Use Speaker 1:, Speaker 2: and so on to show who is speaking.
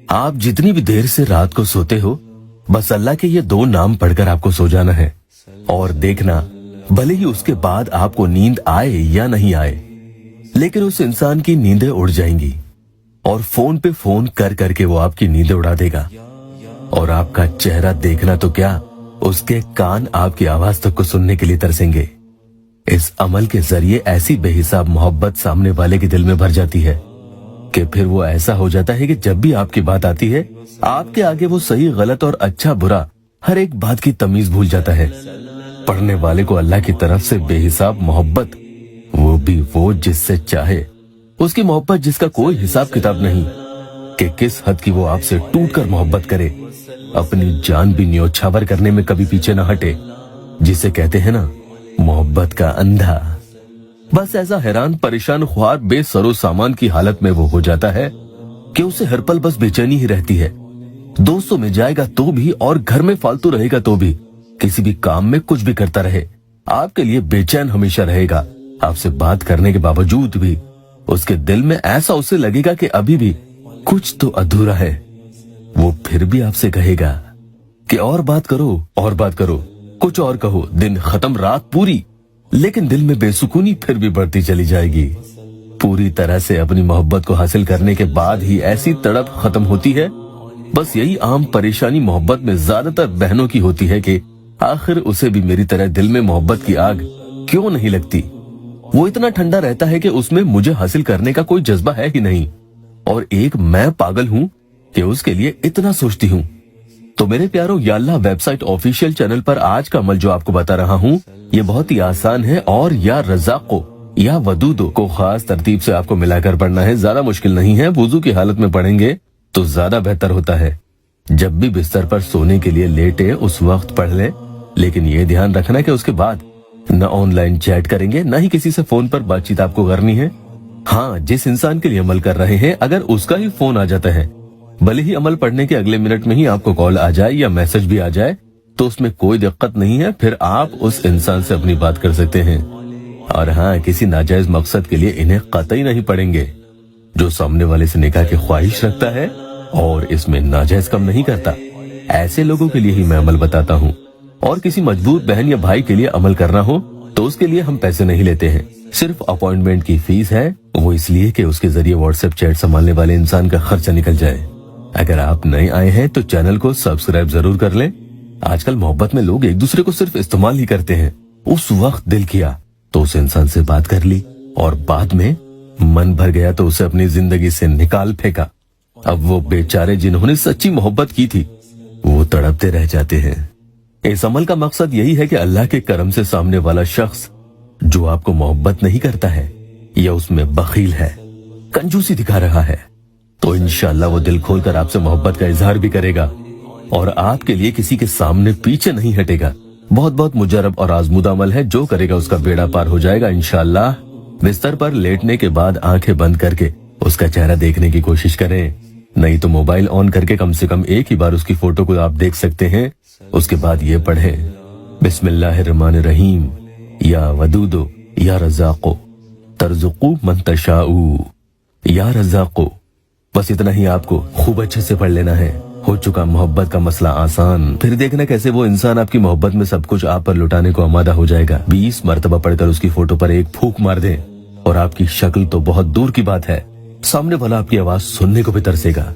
Speaker 1: आप जितनी भी देर से रात को सोते हो, बस अल्लाह के ये 2 नाम पढ़कर आपको सो जाना है। और देखना, भले ही उसके बाद आपको नींद आए या नहीं आए, लेकिन उस इंसान की नींदें उड़ जाएंगी और फोन पे फोन कर करके वो आपकी नींदें उड़ा देगा। और आपका चेहरा देखना तो क्या, उसके कान आपकी आवाज तक को सुनने के लिए तरसेंगे। इस अमल के जरिए ऐसी बेहिसाब मोहब्बत सामने वाले के दिल में भर जाती है कि फिर वो ऐसा हो जाता है कि जब भी आपकी बात आती है, आपके आगे वो सही गलत और अच्छा बुरा हर एक बात की तमीज भूल जाता है। पढ़ने वाले को अल्लाह की तरफ से बेहिसाब मोहब्बत, वो भी वो जिससे चाहे, उसकी मोहब्बत जिसका कोई हिसाब किताब नहीं कि किस हद की वो आपसे टूटकर मोहब्बत करे, अपनी जान भी न्योछावर करने में कभी पीछे न हटे, जिसे कहते हैं ना मोहब्बत का अंधा। बस ऐसा हैरान परेशान ख्वार बेसरो सामान की हालत में वो हो जाता है कि उसे हर पल बस बेचैनी ही रहती है। दोस्तों में जाएगा तो भी और घर में फालतू रहेगा तो भी, किसी भी काम में कुछ भी करता रहे, आपके लिए बेचैन हमेशा रहेगा। आपसे बात करने के बावजूद भी उसके दिल में ऐसा उसे लगेगा कि अभी भी कुछ तो अधूरा है। वो फिर भी आपसे कहेगा कि और बात करो, कुछ और कहो, दिन खत्म रात पूरी, लेकिन दिल में बेसुकूनी फिर भी बढ़ती चली जाएगी। पूरी तरह से अपनी मोहब्बत को हासिल करने के बाद ही ऐसी तड़प खत्म होती है। बस यही आम परेशानी मोहब्बत में ज्यादातर बहनों की होती है कि आखिर उसे भी मेरी तरह दिल में मोहब्बत की आग क्यों नहीं लगती। वो इतना ठंडा रहता है कि उसमें मुझे हासिल करने का कोई जज्बा है ही नहीं, और एक मैं पागल हूँ कि उसके लिए इतना सोचती हूँ। तो मेरे प्यारों, या अल्लाह वेबसाइट ऑफिशियल चैनल पर आज का अमल जो आपको बता रहा हूँ, ये बहुत ही आसान है और या रज़ाक़ो या वदूदो को खास तरतीब से आपको मिलाकर पढ़ना है। ज्यादा मुश्किल नहीं है, वुजू की हालत में पढ़ेंगे तो ज्यादा बेहतर होता है। जब भी बिस्तर पर सोने के लिए लेटे उस वक्त पढ़ ले, लेकिन ये ध्यान रखना कि उसके बाद न ऑनलाइन चैट करेंगे, न ही किसी से फोन पर बातचीत आपको करनी है। हाँ, जिस इंसान के लिए अमल कर रहे हैं, अगर उसका ही फोन आ जाता है, भले ही अमल पढ़ने के अगले मिनट में ही आपको कॉल आ जाए या मैसेज भी आ जाए, तो उसमें कोई दिक्कत नहीं है। फिर आप उस इंसान से अपनी बात कर सकते हैं। और हाँ, किसी नाजायज मकसद के लिए इन्हें कतई नहीं पढ़ेंगे। जो सामने वाले से निकाह की ख्वाहिश रखता है और इसमें नाजायज कम नहीं करता, ऐसे लोगों के लिए ही मैं अमल बताता हूँ। और किसी मजबूर बहन या भाई के लिए अमल करना हो तो उसके लिए हम पैसे नहीं लेते हैं, सिर्फ अपॉइंटमेंट की फीस है, वो इसलिए कि उसके जरिए व्हाट्सएप चैट संभालने वाले इंसान का खर्चा निकल जाए। अगर आप नए आए हैं तो चैनल को सब्सक्राइब जरूर कर लें। आजकल मोहब्बत में लोग एक दूसरे को सिर्फ इस्तेमाल ही करते हैं। उस वक्त दिल किया तो उस इंसान से बात कर ली और बाद में मन भर गया तो उसे अपनी जिंदगी से निकाल फेंका। अब वो बेचारे जिन्होंने सच्ची मोहब्बत की थी, वो तड़पते रह जाते हैं। इस अमल का मकसद यही है कि अल्लाह के करम से सामने वाला शख्स जो आपको मोहब्बत नहीं करता है या उसमें बखील है, कंजूसी दिखा रहा है, तो इंशाअल्लाह वो दिल खोलकर आपसे मोहब्बत का इजहार भी करेगा और आपके लिए किसी के सामने पीछे नहीं हटेगा। बहुत बहुत मुजरब और आजमूदा अमल है, जो करेगा उसका बेड़ा पार हो जाएगा इंशाअल्लाह। बिस्तर पर लेटने के बाद आंखें बंद करके उसका चेहरा देखने की कोशिश करें, नहीं तो मोबाइल ऑन करके कम से कम एक ही बार उसकी फोटो को आप देख सकते हैं। उसके बाद ये पढ़ें, बिस्मिल्लाहिर्रहमानिर्रहीम, या वदूदो या रज़ाक़ो तरज़ुक़ू मन तशाऊ, या रज़ाक़ो। बस इतना ही आपको खूब अच्छे से पढ़ लेना है। हो चुका मोहब्बत का मसला आसान। फिर देखना कैसे वो इंसान आपकी मोहब्बत में सब कुछ आप पर लुटाने को आमादा हो जाएगा। 20 मरतबा पढ़कर उसकी फोटो पर एक फूंक मार दे और आपकी शक्ल तो बहुत दूर की बात है, सामने वाला आपकी आवाज सुनने को भी तरसेगा।